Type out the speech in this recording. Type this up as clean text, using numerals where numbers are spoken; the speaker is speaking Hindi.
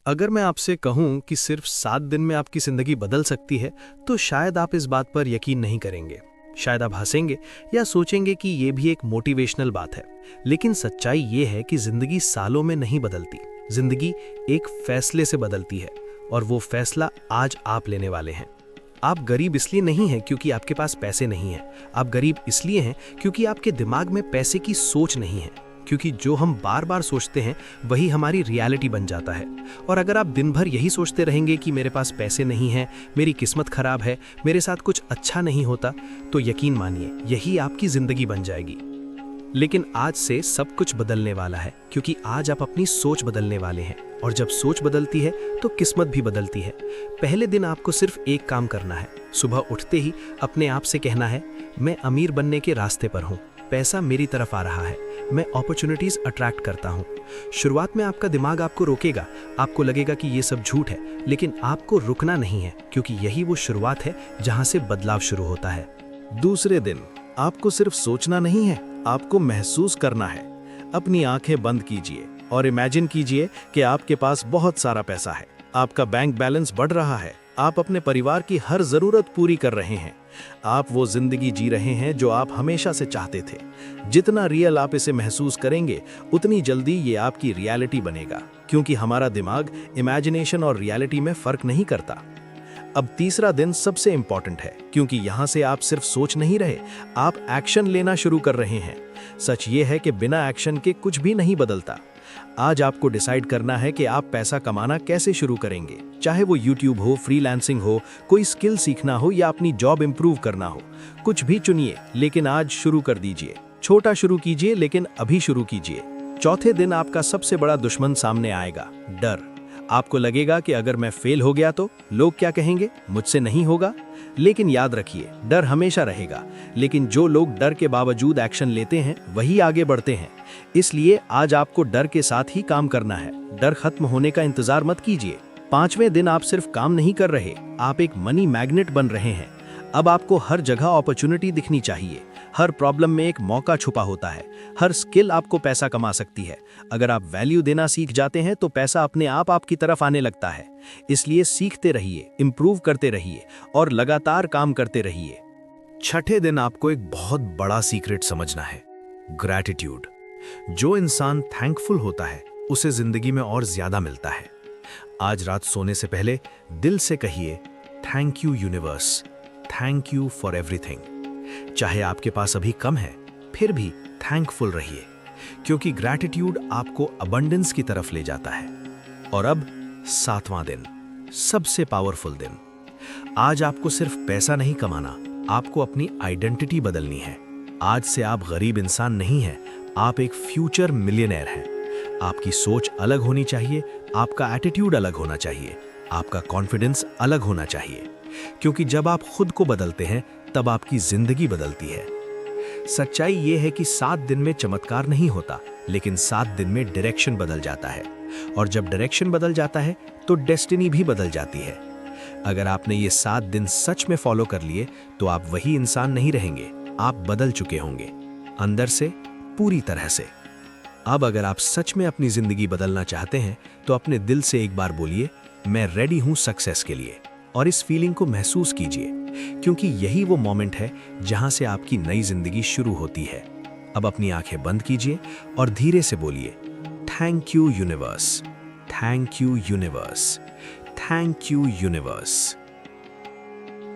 अगर मैं आपसे कहूं कि सिर्फ 7 दिन में आपकी जिंदगी बदल सकती है, तो शायद आप इस बात पर यकीन नहीं करेंगे। शायद आप हंसेंगे या सोचेंगे कि ये भी एक मोटिवेशनल बात है। लेकिन सच्चाई ये है कि जिंदगी सालों में नहीं बदलती। जिंदगी एक फैसले से बदलती है, और वो फैसला आज आप लेने वाले हैं। आप गरीब इसलिए नहीं हैं क्योंकि आपके पास पैसे नहीं हैं। आप गरीब इसलिए हैं क्योंकि आपके दिमाग में पैसे की सोच नहीं है। क्योंकि जो हम बार बार सोचते हैं वही हमारी रियलिटी बन जाता है। और अगर आप दिन भर यही सोचते रहेंगे कि मेरे पास पैसे नहीं हैं, मेरी किस्मत खराब है, मेरे साथ कुछ अच्छा नहीं होता, तो यकीन मानिए यही आपकी जिंदगी बन जाएगी। लेकिन आज से सब कुछ बदलने वाला है, क्योंकि आज आप अपनी सोच बदलने वाले हैं। और जब सोच बदलती है तो किस्मत भी बदलती है। पहले दिन आपको सिर्फ एक काम करना है। सुबह उठते ही अपने आप से कहना है, मैं अमीर बनने के रास्ते पर हूँ, पैसा मेरी तरफ आ रहा है, मैं अपॉर्चुनिटीज अट्रैक्ट करता हूँ। शुरुआत में आपका दिमाग आपको रोकेगा, आपको लगेगा कि ये सब झूठ है, लेकिन आपको रुकना नहीं है, क्योंकि यही वो शुरुआत है जहाँ से बदलाव शुरू होता है। दूसरे दिन आपको सिर्फ सोचना नहीं है, आपको महसूस करना है। अपनी आंखें बंद कीजिए और इमेजिन कीजिए कि आपके पास बहुत सारा पैसा है, आपका बैंक बैलेंस बढ़ रहा है, आप अपने परिवार की हर जरूरत पूरी कर रहे हैं। आप वो जिंदगी जी रहे हैं जो आप हमेशा से चाहते थे। जितना रियल आप इसे महसूस करेंगे, उतनी जल्दी ये आपकी रियलिटी बनेगा, क्योंकि हमारा दिमाग इमेजिनेशन और रियलिटी में फर्क नहीं करता। अब तीसरा दिन सबसे इंपॉर्टेंट है, क्योंकि यहाँ से आप सिर्फ सोच नहीं रहे, आप एक्शन लेना शुरू कर रहे हैं। सच ये है कि बिना एक्शन के कुछ भी नहीं बदलता। आज आपको डिसाइड करना है कि आप पैसा कमाना कैसे शुरू करेंगे। चाहे वो यूट्यूब हो, फ्रीलांसिंग हो, कोई स्किल सीखना हो या अपनी जॉब इंप्रूव करना हो, कुछ भी चुनिए, लेकिन आज शुरू कर दीजिए। छोटा शुरू कीजिए, लेकिन अभी शुरू कीजिए। चौथे दिन आपका सबसे बड़ा दुश्मन सामने आएगा, डर। आपको लगेगा कि अगर मैं फेल हो गया तो लोग क्या कहेंगे, मुझसे नहीं होगा। लेकिन याद रखिए, डर हमेशा रहेगा, लेकिन जो लोग डर के बावजूद एक्शन लेते हैं वही आगे बढ़ते हैं। इसलिए आज आपको डर के साथ ही काम करना है। डर खत्म होने का इंतजार मत कीजिए। 5वें दिन आप सिर्फ काम नहीं कर रहे, आप एक मनी मैग्नेट बन रहे हैं। अब आपको हर जगह अपॉर्चुनिटी दिखनी चाहिए। हर प्रॉब्लम में एक मौका छुपा होता है। हर स्किल आपको पैसा कमा सकती है। अगर आप वैल्यू देना सीख जाते हैं तो पैसा अपने आप आपकी तरफ आने लगता है। इसलिए सीखते रहिए, इंप्रूव करते रहिए और लगातार काम करते रहिए। छठे दिन आपको एक बहुत बड़ा सीक्रेट समझना है, ग्रैटिट्यूड। जो इंसान थैंकफुल होता है उसे जिंदगी में और ज्यादा मिलता है। आज रात सोने से पहले दिल से कहिए, thank you universe, thank you for everything. चाहे आपके पास अभी कम है, फिर भी थैंकफुल रहिए, क्योंकि ग्रैटिट्यूड आपको अबंडेंस की तरफ ले जाता है। और अब 7वां दिन, सबसे पावरफुल दिन। आज आपको सिर्फ पैसा नहीं कमाना, आपको अपनी आइडेंटिटी बदलनी है। आज से आप गरीब इंसान नहीं हैं, आप एक फ्यूचर मिलियनेयर हैं। आपकी सोच अलग होनी चाहिए, आपका एटीट्यूड अलग होना चाहिए, आपका कॉन्फिडेंस अलग होना चाहिए, क्योंकि जब आप खुद को बदलते हैं तब आपकी जिंदगी बदलती है। सच्चाई ये है कि 7 दिन में चमत्कार नहीं होता, लेकिन 7 दिन में डायरेक्शन बदल जाता है। और जब डायरेक्शन बदल जाता है तो डेस्टिनी भी बदल जाती है। अगर आपने ये 7 दिन सच में फॉलो कर लिए तो आप वही इंसान नहीं रहेंगे, आप बदल चुके होंगे, अंदर से, पूरी तरह से। अब अगर आप सच में अपनी जिंदगी बदलना चाहते हैं तो अपने दिल से एक बार बोलिए, मैं रेडी हूं सक्सेस के लिए। और इस फीलिंग को महसूस कीजिए, क्योंकि यही वो मोमेंट है जहां से आपकी नई जिंदगी शुरू होती है। अब अपनी आंखें बंद कीजिए और धीरे से बोलिए, thank you universe, thank you universe, thank you universe.